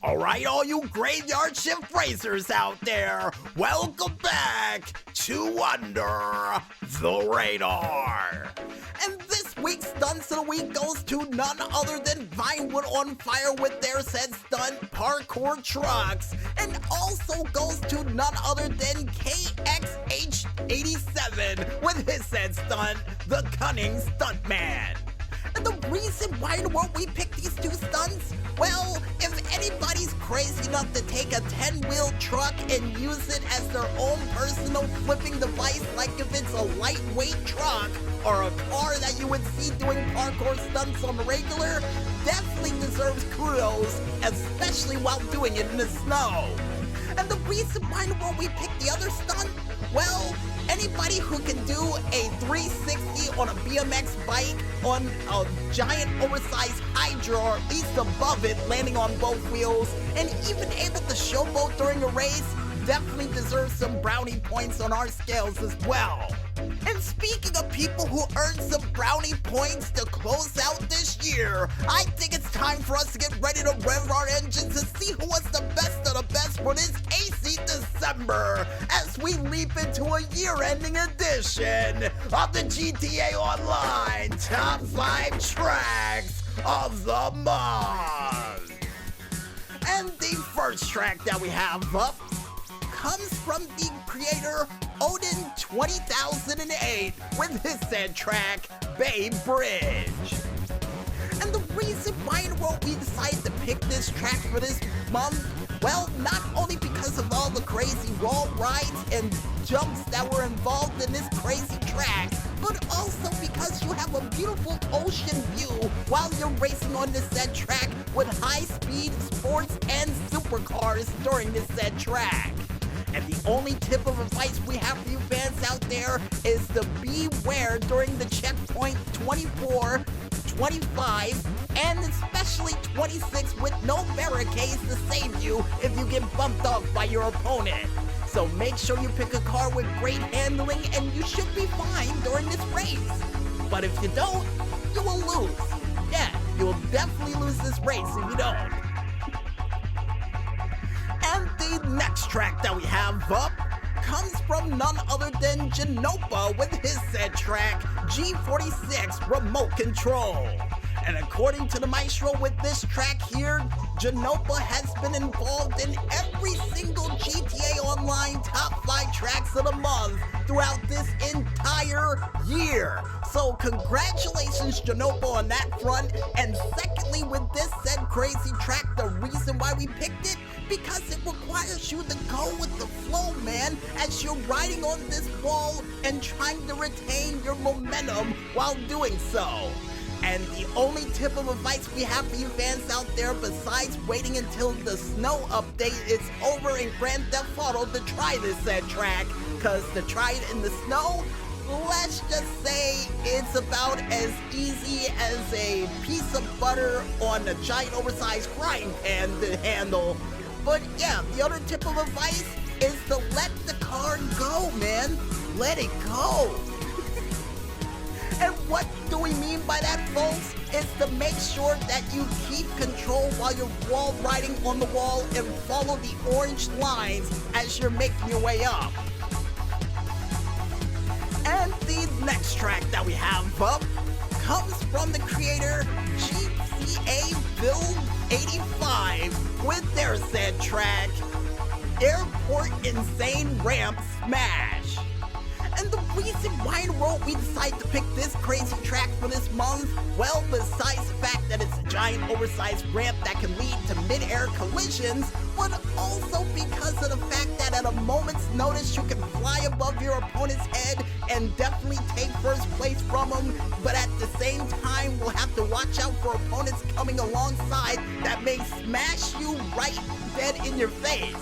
Alright, all you graveyard shift racers out there, welcome back to Under the Radar. And this week's Stunts of the Week goes to none other than Vinewood on Fire with their said stunt parkour trucks, and also goes to none other than Pt.6 with his said stunt, the Cunning Stuntman. And the reason why in the world we picked these two stunts? Well, if anybody's crazy enough to take a 10-wheel truck and use it as their own personal flipping device, like if it's a lightweight truck or a car that you would see doing parkour stunts on the regular, definitely deserves kudos, especially while doing it in the snow. And the reason why in the world we picked the other stunt? Well, anybody who can do a 360 on a BMX bike on a giant oversized Hydra, or at least above it, landing on both wheels, and even able to showboat during a race, definitely deserves some brownie points on our scales as well. And speaking of people who earned some brownie points to close out this year, I think it's time for us to get ready to rev our engines and see who was the best of the best for this AC December, as we leap into a year-ending edition of the GTA Online Top 5 Tracks of the Month. And the first track that we have up comes from the creator Odin 20008 with his said track, Bay Bridge. And the reason why in the world we decided to pick this track for this month, well, not only because of all the crazy wall rides and jumps that were involved in this crazy track, but also because you have a beautiful ocean view while you're racing on this said track with high-speed sports and supercars during this said track. And the only tip of advice we have for you fans out there is to beware during the checkpoint 24, 25, and especially 26 with no barricades to save you if you get bumped off by your opponent. So make sure you pick a car with great handling and you should be fine during this race. But if you don't, you will lose. Yeah, you will definitely lose this race if you don't. And the next track that we have up comes from none other than Genopa with his said track, G46 Remote Control. And according to the maestro with this track here, Genopa has been involved in every single GTA Online Top 5 Tracks of the Month throughout this entire year. So congratulations, Genopa, on that front. And secondly, with this said crazy track, the reason why we picked it, because it requires you to go with the flow, man, as you're riding on this wall and trying to retain your momentum while doing so. And the only tip of advice we have for you fans out there, besides waiting until the snow update is over in Grand Theft Auto to try this said track, because to try it in the snow, let's just say it's about as easy as a piece of butter on a giant oversized frying pan to handle. But yeah, the other tip of advice is to let the car go, man. Let it go. And what do we mean by that, folks? Is to make sure that you keep control while you're wall riding on the wall and follow the orange lines as you're making your way up. And the next track that we have up comes from the creator GTA Build 85 with their said track, Airport Insane Ramp Smash. And the reason why in the world we decided to pick this crazy track for this month, well, besides the fact that it's a giant oversized ramp that can lead to mid-air collisions, but also because of the fact that at a moment's notice you can fly above your opponent's head and definitely take first place from them, but at the same time we'll have to watch out for opponents coming alongside that may smash you right dead in your face.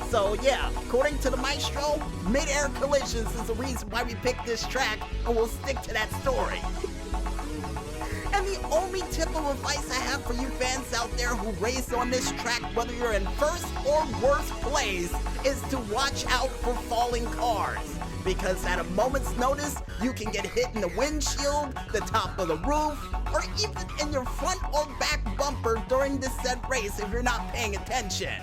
So yeah, according to the maestro, mid-air collisions is the reason why we picked this track, and we'll stick to that story. And the only tip of advice I have for you fans out there who race on this track, whether you're in first or worst place, is to watch out for falling cars. because at a moment's notice, you can get hit in the windshield, the top of the roof, or even in your front or back bumper during this said race if you're not paying attention.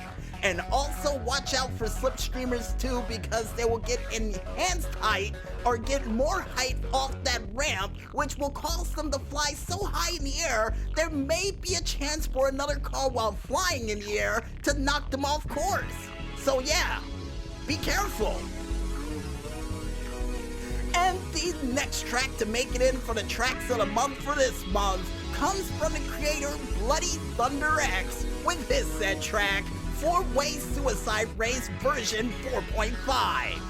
And also watch out for slipstreamers too, because they will get enhanced height or get more height off that ramp, which will cause them to fly so high in the air, there may be a chance for another car while flying in the air to knock them off course. So yeah, be careful. And the next track to make it in for the tracks of the month for this month comes from the creator Bloody Thunder X with his said track, 4-Way Suicide Race version 4.5.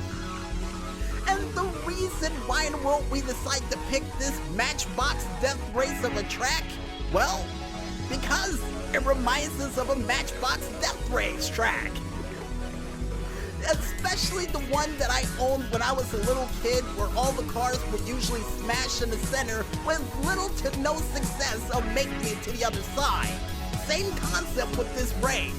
And the reason why in the world we decide to pick this Matchbox death race of a track, well, because it reminds us of a Matchbox death race track. Especially the one that I owned when I was a little kid, where all the cars would usually smash in the center with little to no success of making it to the other side. Same concept with this race.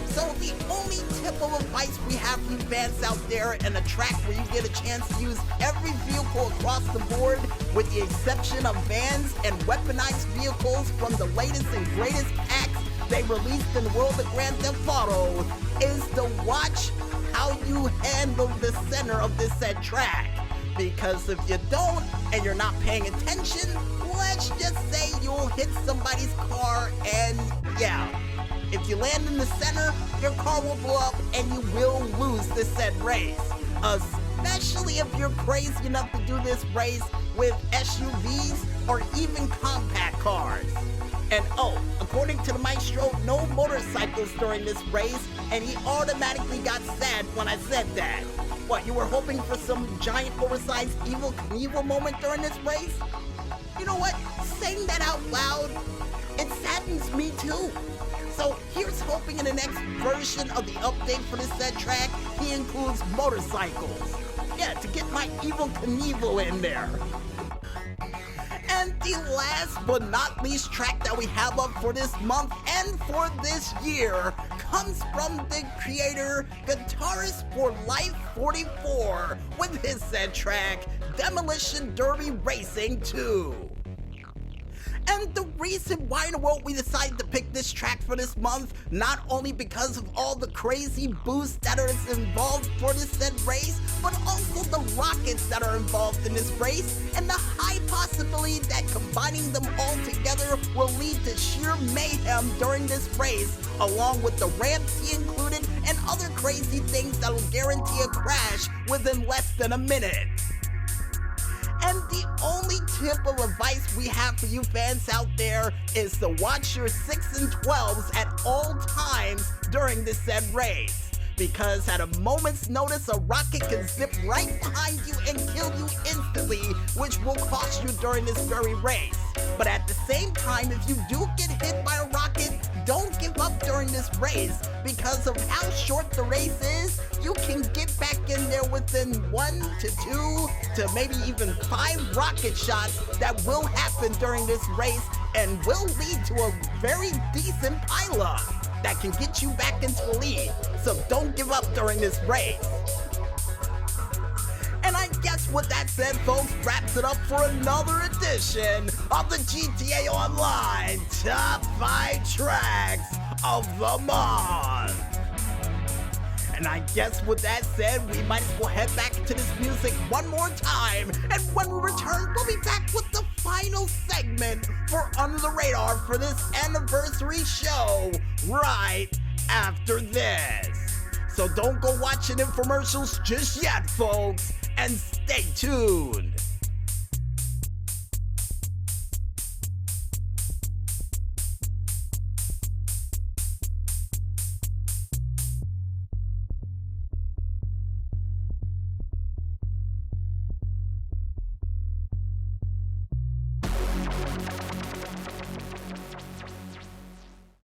So the only tip of advice we have for you fans out there, and a track where you get a chance to use every vehicle across the board, with the exception of vans and weaponized vehicles from the latest and greatest packs they released in the world of Grand Theft Auto, is to watch how you handle the center of this said track. Because if you don't, and you're not paying attention, let's just say you'll hit somebody's car, and yeah, if you land in the center, your car will blow up and you will lose this said race. Especially if you're crazy enough to do this race with SUVs or even compact cars. And oh, according to the maestro, no motorcycles during this race, and he automatically got sad when I said that. What, you were hoping for some giant oversized Evel Knievel moment during this race? You know what, saying that out loud, it saddens me too. So here's hoping in the next version of the update for this said track, he includes motorcycles. Yeah, to get my Evel Knievel in there. And the last but not least track that we have up for this month and for this year comes from the creator Guitarist for Life 44 with his said track, Demolition Derby Racing 2. And the reason why in the world we decided to pick this track for this month, not only because of all the crazy boosts that are involved for this said race, but also the rockets that are involved in this race, and the high possibility that combining them all together will lead to sheer mayhem during this race, along with the ramps included and other crazy things that will guarantee a crash within less than a minute. And the only tip of advice we have for you fans out there is to watch your 6 and 12s at all times during this said race. Because at a moment's notice, a rocket can zip right behind you and kill you instantly, which will cost you during this very race. But at the same time, if you do get hit by a rocket, don't give up during this race. Because of how short the race is, you can get back in there within 1 to 2 to maybe even 5 rocket shots that will happen during this race and will lead to a very decent pileup that can get you back into the lead. So don't give up during this race. And I guess with that said, folks, wraps it up for another edition of the GTA Online Top 5 Tracks of the Month. And I guess with that said, we might as well head back into this music one more time. And when we return, we'll be back with the final segment for Under the Radar for this anniversary show right after this. So don't go watching infomercials just yet, folks, and stay tuned.